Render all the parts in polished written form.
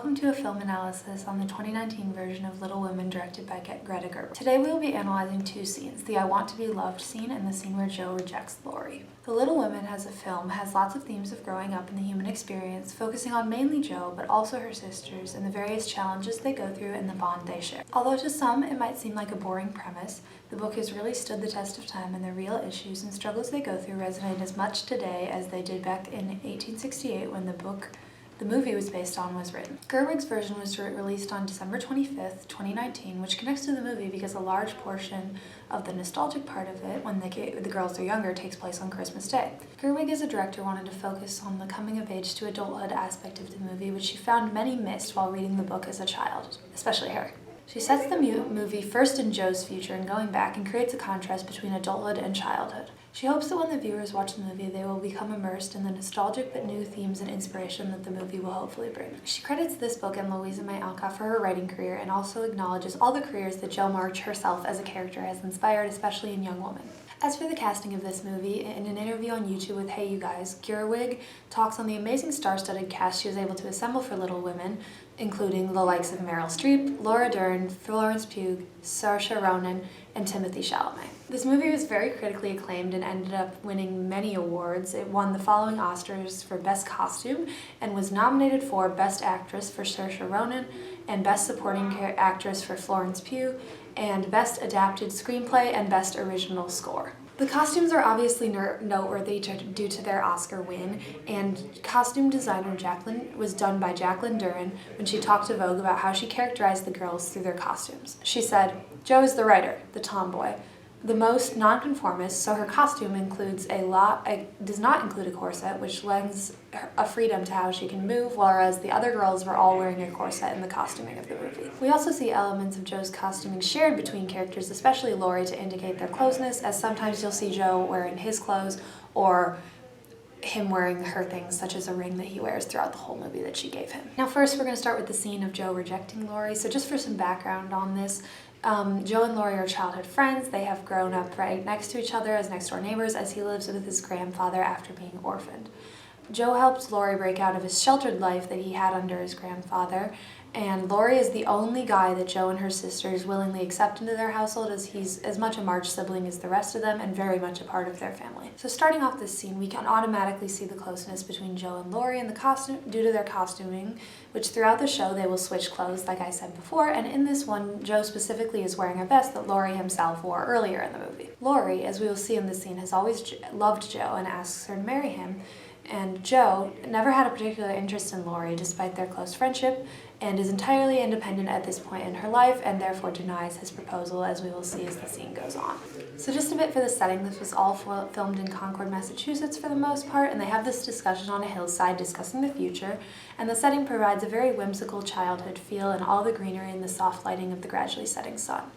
welcome to a film analysis on the 2019 version of Little Women directed by Greta Gerwig. Today we will be analyzing two scenes, the I Want to Be Loved scene and the scene where Jo rejects Laurie. The Little Women as a film has lots of themes of growing up in the human experience, focusing on mainly Jo, but also her sisters and the various challenges they go through and the bond they share. Although to some it might seem like a boring premise, the book has really stood the test of time and the real issues and struggles they go through resonate as much today as they did back in 1868 when the movie was based on was written. Gerwig's version was released on December 25th, 2019, which connects to the movie because a large portion of the nostalgic part of it, when the girls are younger, takes place on Christmas Day. Gerwig as a director wanted to focus on the coming of age to adulthood aspect of the movie, which she found many missed while reading the book as a child, especially her. She sets the movie first in Jo's future and going back and creates a contrast between adulthood and childhood. She hopes that when the viewers watch the movie, they will become immersed in the nostalgic but new themes and inspiration that the movie will hopefully bring. She credits this book and Louisa May Alcott for her writing career and also acknowledges all the careers that Jo March herself as a character has inspired, especially in young women. As for the casting of this movie, in an interview on YouTube with Hey You Guys, Gerwig talks on the amazing star-studded cast she was able to assemble for Little Women, including the likes of Meryl Streep, Laura Dern, Florence Pugh, Saoirse Ronan, and Timothée Chalamet. This movie was very critically acclaimed and ended up winning many awards. It won the following Oscars for Best Costume and was nominated for Best Actress for Saoirse Ronan and Best Supporting Actress for Florence Pugh and Best Adapted Screenplay and Best Original Score. The costumes are obviously noteworthy due to their Oscar win, and costume designer was done by Jacqueline Duran when she talked to Vogue about how she characterized the girls through their costumes. She said, "Jo is the writer, the tomboy, the most nonconformist, so her costume does not include a corset, which lends a freedom to how she can move, whereas the other girls were all wearing a corset in the costuming of the movie." We also see elements of Jo's costuming shared between characters, especially Laurie, to indicate their closeness, as sometimes you'll see Jo wearing his clothes or him wearing her things, such as a ring that he wears throughout the whole movie that she gave him. Now first we're going to start with the scene of Jo rejecting Laurie. So just for some background on this, Jo and Laurie are childhood friends. They have grown up right next to each other as next-door neighbors as he lives with his grandfather after being orphaned. Jo helped Laurie break out of his sheltered life that he had under his grandfather, and Laurie is the only guy that Jo and her sisters willingly accept into their household, as he's as much a March sibling as the rest of them and very much a part of their family. So starting off this scene, we can automatically see the closeness between Jo and Laurie in the costume due to their costuming, which throughout the show they will switch clothes, like I said before, and in this one, Jo specifically is wearing a vest that Laurie himself wore earlier in the movie. Laurie, as we will see in this scene, has always loved Jo and asks her to marry him, and Jo never had a particular interest in Laurie despite their close friendship and is entirely independent at this point in her life and therefore denies his proposal, as we will see as the scene goes on. So just a bit for the setting, this was all filmed in Concord, Massachusetts for the most part, and they have this discussion on a hillside discussing the future, and the setting provides a very whimsical childhood feel and all the greenery and the soft lighting of the gradually setting sun.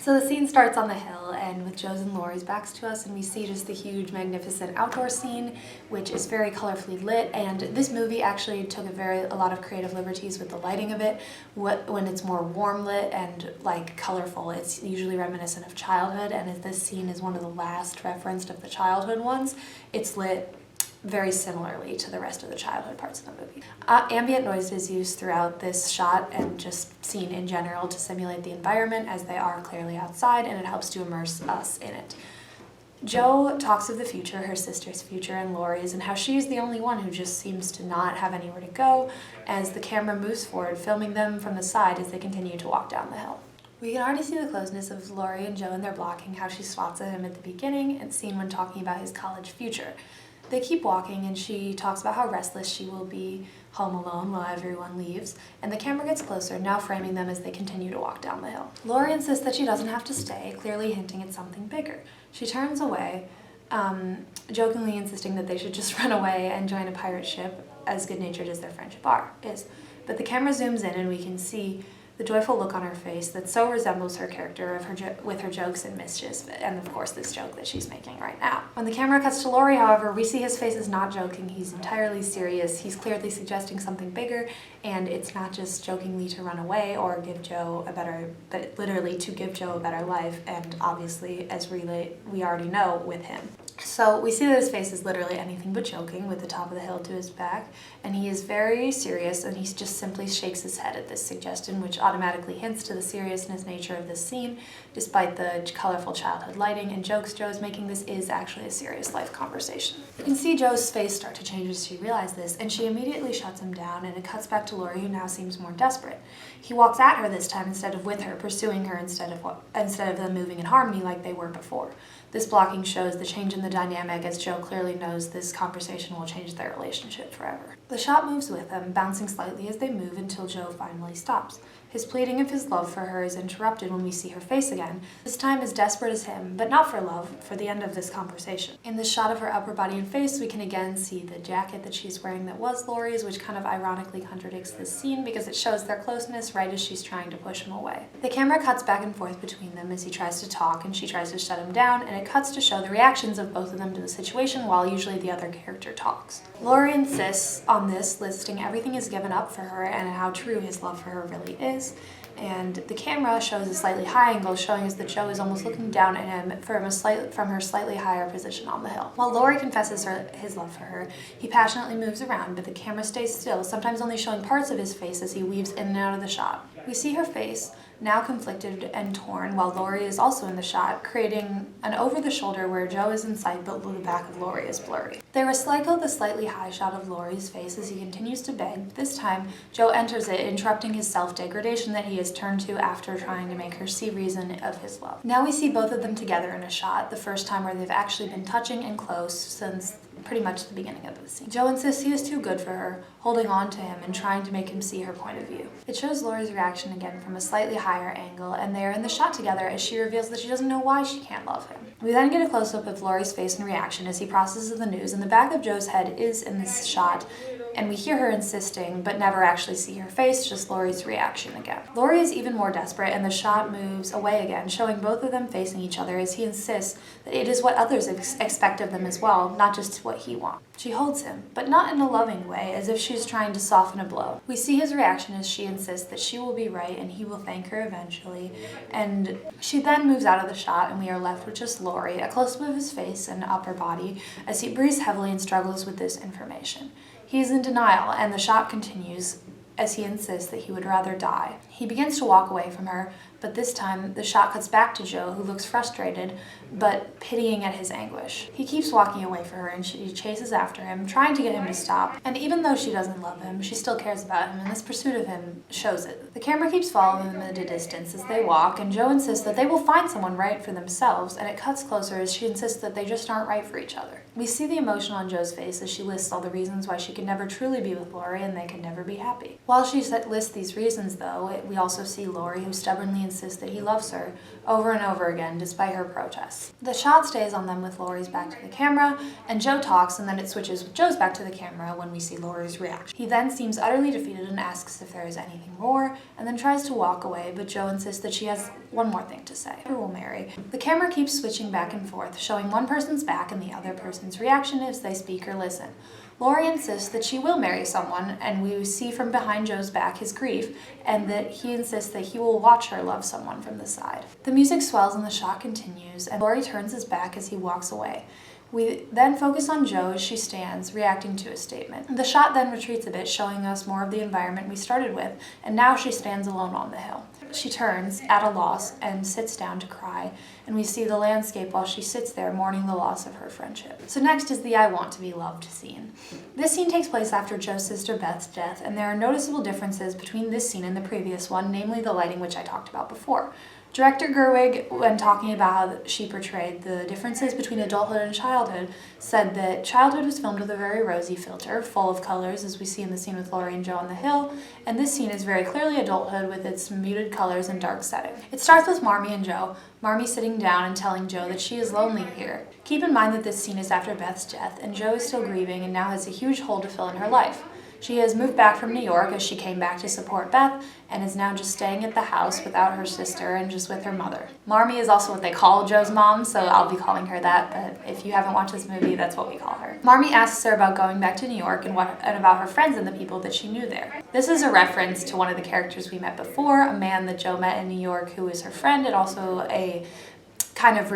So the scene starts on the hill and with Jo's and Laurie's backs to us, and we see just the huge magnificent outdoor scene, which is very colorfully lit, and this movie actually took a lot of creative liberties with the lighting of it. When it's more warm lit and like colorful, it's usually reminiscent of childhood, and as this scene is one of the last referenced of the childhood ones, it's lit very similarly to the rest of the childhood parts of the movie. Ambient noise is used throughout this shot and just scene in general to simulate the environment, as they are clearly outside, and it helps to immerse us in it. Jo talks of the future, her sister's future and Laurie's, and how she's the only one who just seems to not have anywhere to go, as the camera moves forward, filming them from the side as they continue to walk down the hill. We can already see the closeness of Laurie and Jo in their blocking, how she swats at him at the beginning and seen when talking about his college future. They keep walking and she talks about how restless she will be home alone while everyone leaves, and the camera gets closer, now framing them as they continue to walk down the hill. Laurie insists that she doesn't have to stay, clearly hinting at something bigger. She turns away, jokingly insisting that they should just run away and join a pirate ship, as good-natured as their friendship is. But the camera zooms in and we can see the joyful look on her face that so resembles her character with her jokes and mischief, and of course this joke that she's making right now. When the camera cuts to Laurie, however, we see his face is not joking, he's entirely serious, he's clearly suggesting something bigger, and it's not just jokingly to run away or give Jo but literally to give Jo a better life, and obviously, as we already know, with him. So we see that his face is literally anything but joking, with the top of the hill to his back, and he is very serious, and he just simply shakes his head at this suggestion, which automatically hints to the seriousness nature of this scene. Despite the colorful childhood lighting and jokes Joe is making, this is actually a serious life conversation. You can see Joe's face start to change as she realizes this, and she immediately shuts him down, and it cuts back to Laurie, who now seems more desperate. He walks at her this time instead of with her, pursuing her instead of them moving in harmony like they were before. This blocking shows the change in the dynamic, as Joe clearly knows this conversation will change their relationship forever. The shot moves with them, bouncing slightly as they move until Joe finally stops. His pleading of his love for her is interrupted when we see her face again, this time as desperate as him, but not for love, for the end of this conversation. In this shot of her upper body and face, we can again see the jacket that she's wearing that was Laurie's, which kind of ironically contradicts this scene because it shows their closeness right as she's trying to push him away. The camera cuts back and forth between them as he tries to talk and she tries to shut him down, and it cuts to show the reactions of both of them to the situation while usually the other character talks. Laurie insists on this, listing everything he's given up for her and how true his love for her really is. And the camera shows a slightly high angle, showing us that Joe is almost looking down at him from her slightly higher position on the hill. While Laurie confesses his love for her, he passionately moves around, but the camera stays still, sometimes only showing parts of his face as he weaves in and out of the shot. We see her face, now conflicted and torn, while Laurie is also in the shot, creating an over-the-shoulder where Joe is in sight but the back of Laurie is blurry. They recycle the slightly high shot of Laurie's face as he continues to beg. This time, Joe enters it, interrupting his self-degradation that he has turned to after trying to make her see reason of his love. Now we see both of them together in a shot, the first time where they've actually been touching and close since pretty much the beginning of the scene. Joe insists he is too good for her, holding on to him and trying to make him see her point of view. It shows Laurie's reaction again from a slightly higher angle, and they are in the shot together as she reveals that she doesn't know why she can't love him. We then get a close-up of Laurie's face and reaction as he processes the news, and the back of Joe's head is in this shot, and we hear her insisting, but never actually see her face, just Laurie's reaction again. Laurie is even more desperate, and the shot moves away again, showing both of them facing each other as he insists that it is what others expect of them as well, not just what he wants. She holds him, but not in a loving way, as if she's trying to soften a blow. We see his reaction as she insists that she will be right and he will thank her eventually, and she then moves out of the shot and we are left with just Laurie, a close-up of his face and upper body, as he breathes heavily and struggles with this information. He is in denial, and the shot continues as he insists that he would rather die. He begins to walk away from her, but this time the shot cuts back to Joe, who looks frustrated, but pitying at his anguish. He keeps walking away from her and she chases after him, trying to get him to stop. And even though she doesn't love him, she still cares about him, and this pursuit of him shows it. The camera keeps following them at a distance as they walk, and Joe insists that they will find someone right for themselves, and it cuts closer as she insists that they just aren't right for each other. We see the emotion on Joe's face as she lists all the reasons why she could never truly be with Laurie and they could never be happy. While she lists these reasons, though, we also see Laurie, who stubbornly insists that he loves her over and over again despite her protests. The shot stays on them with Laurie's back to the camera, and Joe talks, and then it switches with Joe's back to the camera when we see Laurie's reaction. He then seems utterly defeated and asks if there is anything more, and then tries to walk away, but Joe insists that she has one more thing to say. We'll marry. The camera keeps switching back and forth, showing one person's back and the other person's reaction as they speak or listen. Laurie insists that she will marry someone, and we see from behind Joe's back his grief, and that he insists that he will watch her love someone from the side. The music swells and the shot continues, and Laurie turns his back as he walks away. We then focus on Joe as she stands, reacting to his statement. The shot then retreats a bit, showing us more of the environment we started with, and now she stands alone on the hill. She turns, at a loss, and sits down to cry, and we see the landscape while she sits there mourning the loss of her friendship. So next is the I want to be loved scene. This scene takes place after Joe's sister Beth's death, and there are noticeable differences between this scene and the previous one, namely the lighting, which I talked about before. Director Gerwig, when talking about how she portrayed the differences between adulthood and childhood, said that childhood was filmed with a very rosy filter, full of colors, as we see in the scene with Laurie and Joe on the hill, and this scene is very clearly adulthood with its muted colors and dark setting. It starts with Marmee and Joe, Marmee sitting down and telling Joe that she is lonely here. Keep in mind that this scene is after Beth's death, and Joe is still grieving and now has a huge hole to fill in her life. She has moved back from New York as she came back to support Beth, and is now just staying at the house without her sister and just with her mother. Marmee is also what they call Joe's mom, so I'll be calling her that, but if you haven't watched this movie, that's what we call her. Marmee asks her about going back to New York and about her friends and the people that she knew there. This is a reference to one of the characters we met before, a man that Joe met in New York who is her friend and also a kind of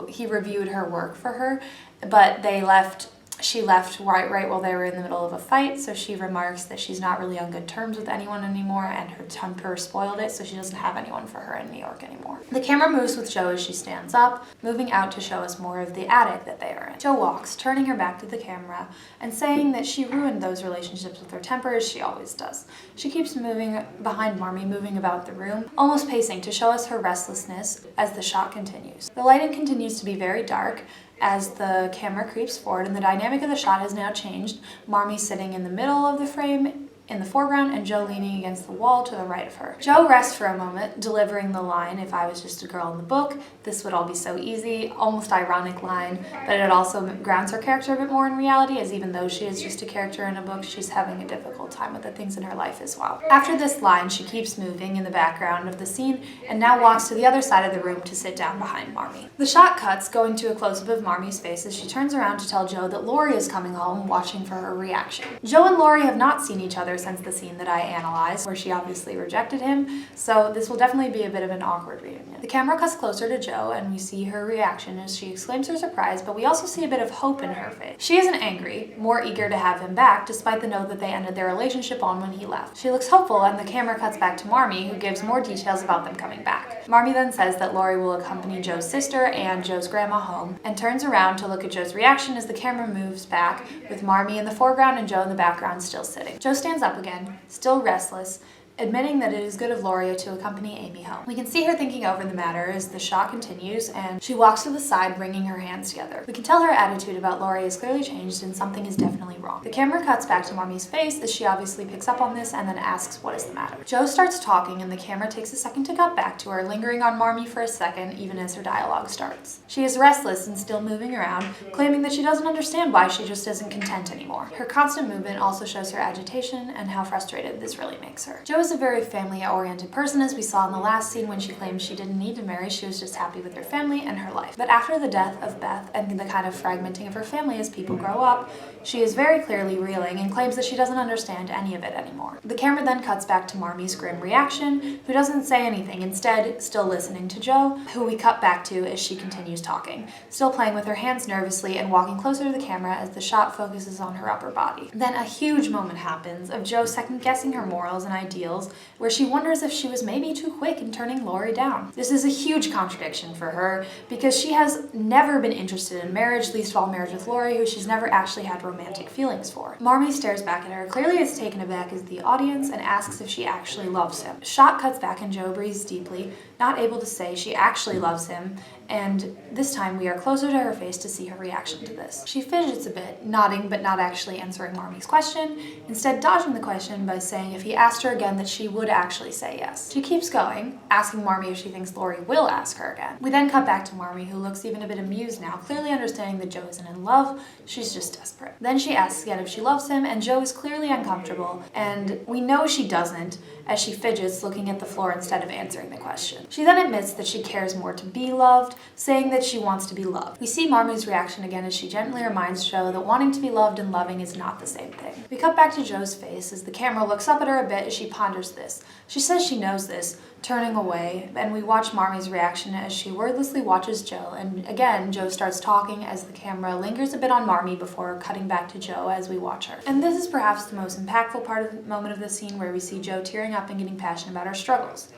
he reviewed her work for her, but she left right while they were in the middle of a fight, so she remarks that she's not really on good terms with anyone anymore, and her temper spoiled it, so she doesn't have anyone for her in New York anymore. The camera moves with Jo as she stands up, moving out to show us more of the attic that they are in. Jo walks, turning her back to the camera, and saying that she ruined those relationships with her temper as she always does. She keeps moving behind Marmee, moving about the room, almost pacing to show us her restlessness as the shot continues. The lighting continues to be very dark as the camera creeps forward, and the dynamic of the shot has now changed. Marmee sitting in the middle of the frame in the foreground, and Jo leaning against the wall to the right of her. Jo rests for a moment, delivering the line, "If I was just a girl in the book, this would all be so easy," almost ironic line, but it also grounds her character a bit more in reality, as even though she is just a character in a book, she's having a difficult time with the things in her life as well. After this line, she keeps moving in the background of the scene, and now walks to the other side of the room to sit down behind Marmee. The shot cuts, going to a close-up of Marmee's face as she turns around to tell Jo that Laurie is coming home, watching for her reaction. Jo and Laurie have not seen each other since the scene that I analyzed, where she obviously rejected him, so this will definitely be a bit of an awkward reunion. The camera cuts closer to Jo, and we see her reaction as she exclaims her surprise, but we also see a bit of hope in her face. She isn't angry, more eager to have him back, despite the note that they ended their relationship on when he left. She looks hopeful, and the camera cuts back to Marmee, who gives more details about them coming back. Marmee then says that Laurie will accompany Jo's sister and Jo's grandma home, and turns around to look at Jo's reaction as the camera moves back, with Marmee in the foreground and Jo in the background still sitting. Jo stands up again, still restless, admitting that it is good of Laurie to accompany Amy home. We can see her thinking over the matter as the shot continues, and she walks to the side, wringing her hands together. We can tell her attitude about Laurie has clearly changed, and something is definitely wrong. The camera cuts back to Marmee's face as she obviously picks up on this and then asks what is the matter. Jo starts talking, and the camera takes a second to cut back to her, lingering on Marmee for a second even as her dialogue starts. She is restless and still moving around, claiming that she doesn't understand why she just isn't content anymore. Her constant movement also shows her agitation and how frustrated this really makes her. Jo is a very family-oriented person, as we saw in the last scene when she claimed she didn't need to marry, she was just happy with her family and her life. But after the death of Beth and the kind of fragmenting of her family as people grow up, she is very clearly reeling and claims that she doesn't understand any of it anymore. The camera then cuts back to Marmee's grim reaction, who doesn't say anything, instead still listening to Jo, who we cut back to as she continues talking, still playing with her hands nervously and walking closer to the camera as the shot focuses on her upper body. Then a huge moment happens of Jo second-guessing her morals and ideals, where she wonders if she was maybe too quick in turning Laurie down. This is a huge contradiction for her, because she has never been interested in marriage, least of all marriage with Laurie, who she's never actually had romantic feelings for. Marmee stares back at her, clearly as taken aback as the audience, and asks if she actually loves him. Shot cuts back and Jo breathes deeply, not able to say she actually loves him, and this time we are closer to her face to see her reaction to this. She fidgets a bit, nodding but not actually answering Marmee's question, instead dodging the question by saying if he asked her again that she would actually say yes. She keeps going, asking Marmee if she thinks Laurie will ask her again. We then cut back to Marmee, who looks even a bit amused now, clearly understanding that Jo isn't in love, she's just desperate. Then she asks again if she loves him, and Jo is clearly uncomfortable, and we know she doesn't, as she fidgets, looking at the floor instead of answering the question. She then admits that she cares more to be loved, saying that she wants to be loved. We see Marmee's reaction again as she gently reminds Jo that wanting to be loved and loving is not the same thing. We cut back to Jo's face as the camera looks up at her a bit as she ponders this. She says she knows this, turning away, and we watch Marmee's reaction as she wordlessly watches Jo, and again, Jo starts talking as the camera lingers a bit on Marmee before cutting back to Jo as we watch her. And this is perhaps the most impactful moment of the scene, where we see Jo tearing up and getting passionate about her struggles.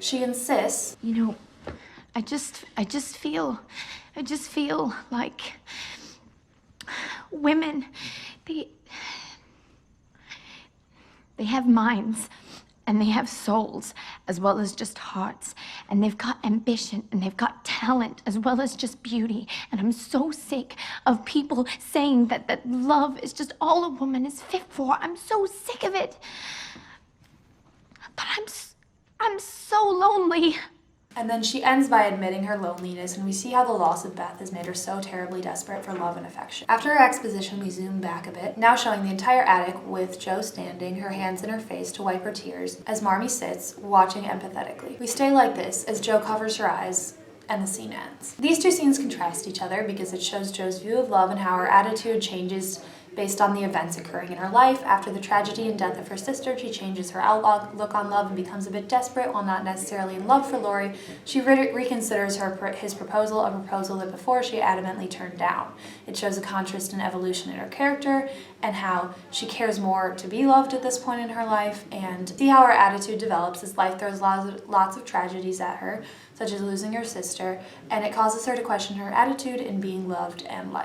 She insists, "You know, I just feel like women, they have minds and they have souls as well as just hearts, and they've got ambition and they've got talent as well as just beauty, and I'm so sick of people saying that love is just all a woman is fit for. I'm so sick of it. But I'm so lonely." And then she ends by admitting her loneliness, and we see how the loss of Beth has made her so terribly desperate for love and affection. After her exposition, we zoom back a bit, now showing the entire attic with Jo standing, her hands in her face to wipe her tears, as Marmee sits, watching empathetically. We stay like this as Jo covers her eyes, and the scene ends. These two scenes contrast each other because it shows Jo's view of love and how her attitude changes based on the events occurring in her life. After the tragedy and death of her sister, she changes her outlook on love and becomes a bit desperate. While not necessarily in love for Laurie, she reconsiders his proposal, a proposal that before she adamantly turned down. It shows a contrast and evolution in her character and how she cares more to be loved at this point in her life, and see how her attitude develops as life throws lots of tragedies at her, such as losing her sister, and it causes her to question her attitude in being loved and liked.